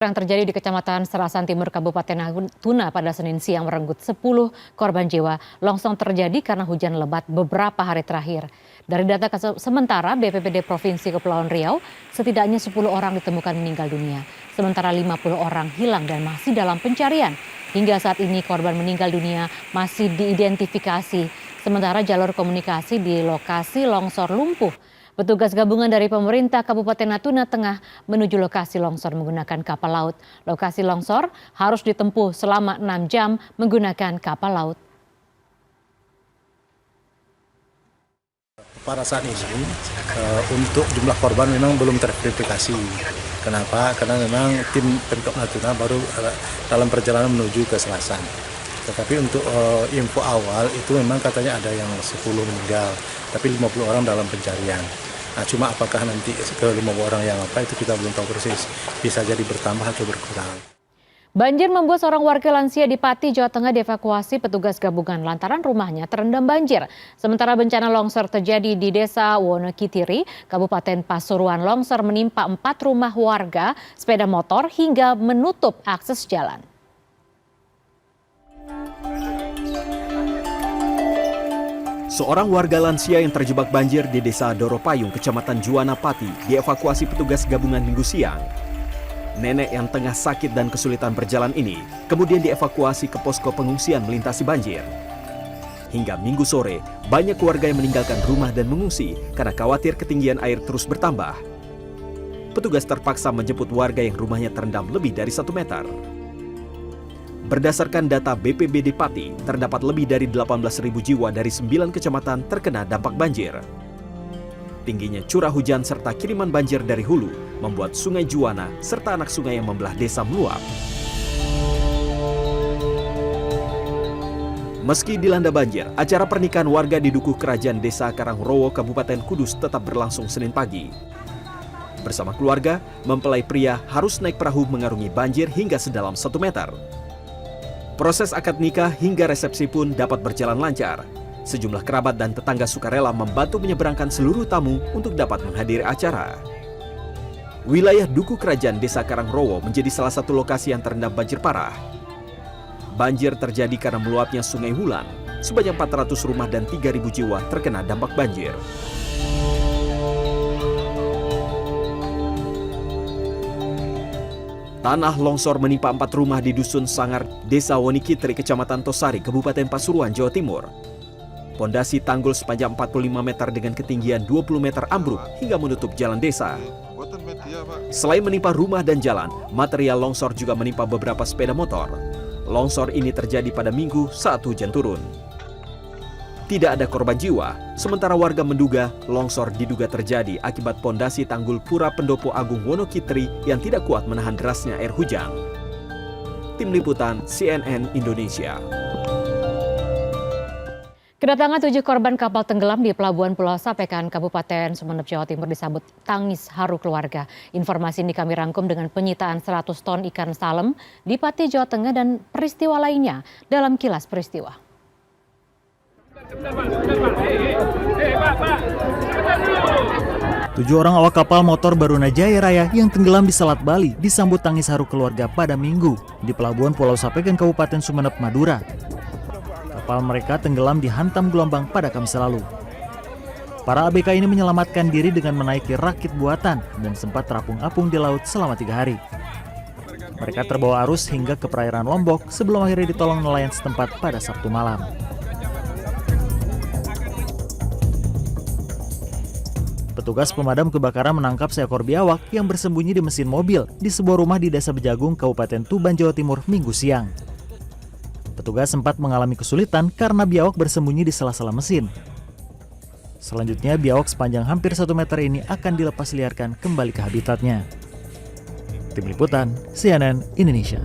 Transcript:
Yang terjadi di Kecamatan Serasan Timur Kabupaten Natuna pada Senin siang merenggut 10 korban jiwa. Longsor terjadi karena hujan lebat beberapa hari terakhir. Dari data sementara BPBD Provinsi Kepulauan Riau, setidaknya 10 orang ditemukan meninggal dunia. Sementara 50 orang hilang dan masih dalam pencarian. Hingga saat ini korban meninggal dunia masih diidentifikasi. Sementara jalur komunikasi di lokasi longsor lumpuh. Petugas gabungan dari pemerintah Kabupaten Natuna Tengah menuju lokasi longsor menggunakan kapal laut. Lokasi longsor harus ditempuh selama 6 jam menggunakan kapal laut. Pada saat ini untuk jumlah korban memang belum terverifikasi. Kenapa? Karena memang tim Pemkab Natuna baru dalam perjalanan menuju ke Serasan. Tetapi untuk info awal itu memang katanya ada yang 10 meninggal, tapi 50 orang dalam pencarian. Nah, cuma apakah nanti ke 50 orang yang apa itu kita belum tahu persis. Bisa jadi bertambah atau berkurang. Banjir membuat seorang warga lansia di Pati, Jawa Tengah dievakuasi petugas gabungan lantaran rumahnya terendam banjir. Sementara bencana longsor terjadi di Desa Wonokitiri, Kabupaten Pasuruan. Longsor menimpa 4 rumah warga, sepeda motor hingga menutup akses jalan. Seorang warga lansia yang terjebak banjir di Desa Doropayung, Kecamatan Juwana Pati, dievakuasi petugas gabungan Minggu siang. Nenek yang tengah sakit dan kesulitan berjalan ini kemudian dievakuasi ke posko pengungsian melintasi banjir. Hingga Minggu sore, banyak warga yang meninggalkan rumah dan mengungsi karena khawatir ketinggian air terus bertambah. Petugas terpaksa menjemput warga yang rumahnya terendam lebih dari 1 meter. Berdasarkan data BPBD Pati, terdapat lebih dari 18.000 jiwa dari 9 kecamatan terkena dampak banjir. Tingginya curah hujan serta kiriman banjir dari hulu membuat Sungai Juwana serta anak sungai yang membelah desa meluap. Meski dilanda banjir, acara pernikahan warga di Dukuh Kerajaan Desa Karangrowo, Kabupaten Kudus tetap berlangsung Senin pagi. Bersama keluarga, mempelai pria harus naik perahu mengarungi banjir hingga sedalam 1 meter. Proses akad nikah hingga resepsi pun dapat berjalan lancar. Sejumlah kerabat dan tetangga sukarela membantu menyeberangkan seluruh tamu untuk dapat menghadiri acara. Wilayah Dukuh Kerajaan Desa Karangrowo menjadi salah satu lokasi yang terendam banjir parah. Banjir terjadi karena meluapnya Sungai Wulan. Sebanyak 400 rumah dan 3.000 jiwa terkena dampak banjir. Tanah longsor menimpa 4 rumah di Dusun Sangar, Desa Wonokitiri, Kecamatan Tosari, Kabupaten Pasuruan, Jawa Timur. Pondasi tanggul sepanjang 45 meter dengan ketinggian 20 meter ambruk hingga menutup jalan desa. Selain menimpa rumah dan jalan, material longsor juga menimpa beberapa sepeda motor. Longsor ini terjadi pada Minggu saat hujan turun. Tidak ada korban jiwa, sementara warga menduga longsor diduga terjadi akibat pondasi tanggul Pura Pendopo Agung Wonokitiri yang tidak kuat menahan derasnya air hujan. Tim Liputan CNN Indonesia. Kedatangan 7 korban kapal tenggelam di Pelabuhan Pulau Sapekan, Kabupaten Sumeneb, Jawa Timur disambut tangis haru keluarga. Informasi ini kami rangkum dengan penyitaan 100 ton ikan salem di Pati, Jawa Tengah dan peristiwa lainnya dalam Kilas Peristiwa. 7 orang awak kapal motor Barunajaya Raya yang tenggelam di Selat Bali disambut tangis haru keluarga pada Minggu di Pelabuhan Pulau Sapekan, Kabupaten Sumeneb, Madura. Kapal mereka tenggelam dihantam gelombang pada Kamis lalu. Para ABK ini menyelamatkan diri dengan menaiki rakit buatan dan sempat terapung-apung di laut selama 3 hari. Mereka terbawa arus hingga ke perairan Lombok sebelum akhirnya ditolong nelayan setempat pada Sabtu malam. Petugas pemadam kebakaran menangkap seekor biawak yang bersembunyi di mesin mobil di sebuah rumah di Desa Bejagung, Kabupaten Tuban, Jawa Timur, Minggu siang. Petugas sempat mengalami kesulitan karena biawak bersembunyi di sela-sela mesin. Selanjutnya, biawak sepanjang hampir 1 meter ini akan dilepas liarkan kembali ke habitatnya. Tim Liputan CNN Indonesia.